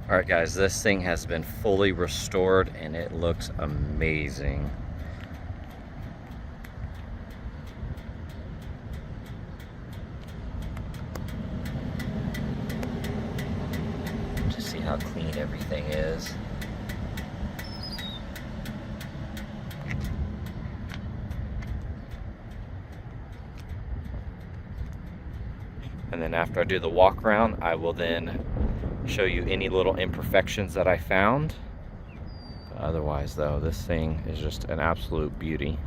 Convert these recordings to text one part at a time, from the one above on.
Alright guys, this thing has been fully restored and it looks amazing. Just see how clean everything is. And then after I do the walk around, I will then show you any little imperfections that I found. Otherwise though, this thing is just an absolute beauty.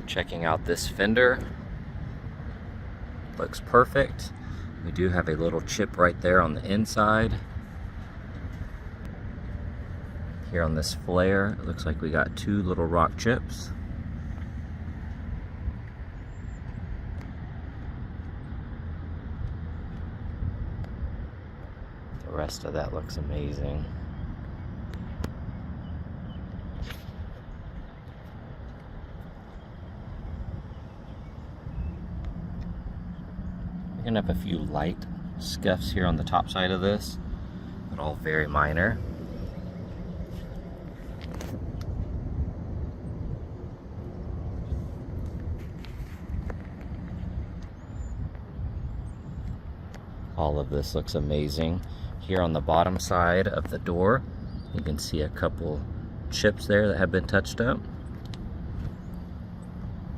Checking out this fender, looks perfect. We do have a little chip right there on the inside. Here on this flare, it looks like we got 2 little rock chips. The rest of that looks amazing. We're gonna have a few light scuffs here on the top side of this, but all very minor. All of this looks amazing. Here on the bottom side of the door, you can see a couple chips there that have been touched up.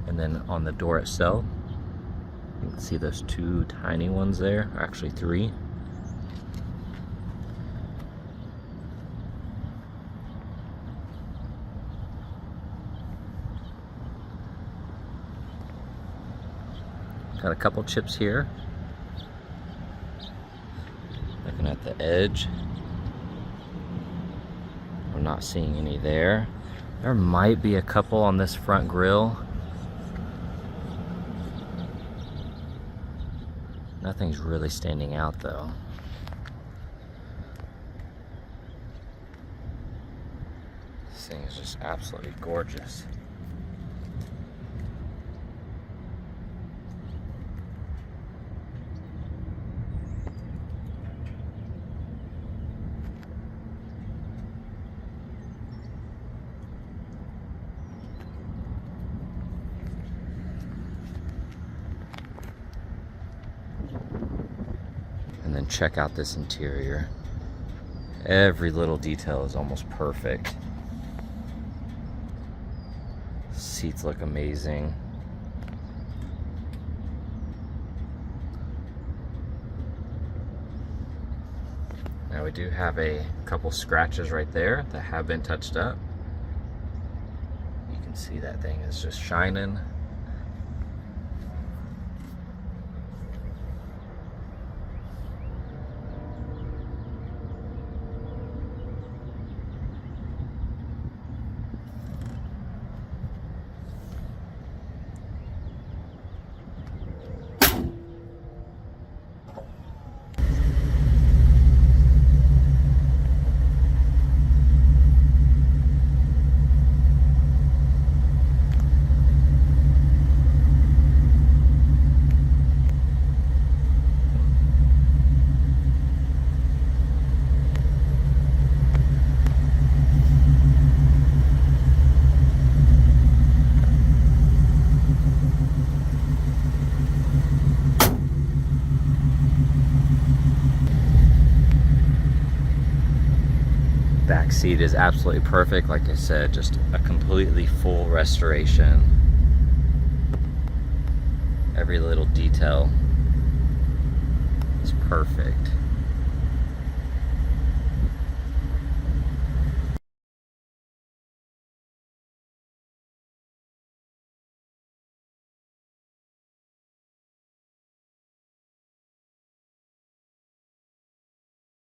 And then on the door itself, you can see those 2 tiny ones there, actually 3. Got a couple chips here. Looking at the edge, I'm not seeing any there. There might be a couple on this front grille. Nothing's really standing out though. This thing is just absolutely gorgeous. And then check out this interior. Every little detail is almost perfect. Seats look amazing. Now we do have a couple scratches right there that have been touched up. You can see that thing is just shining. Back seat is absolutely perfect. Like I said, just a completely full restoration. Every little detail is perfect.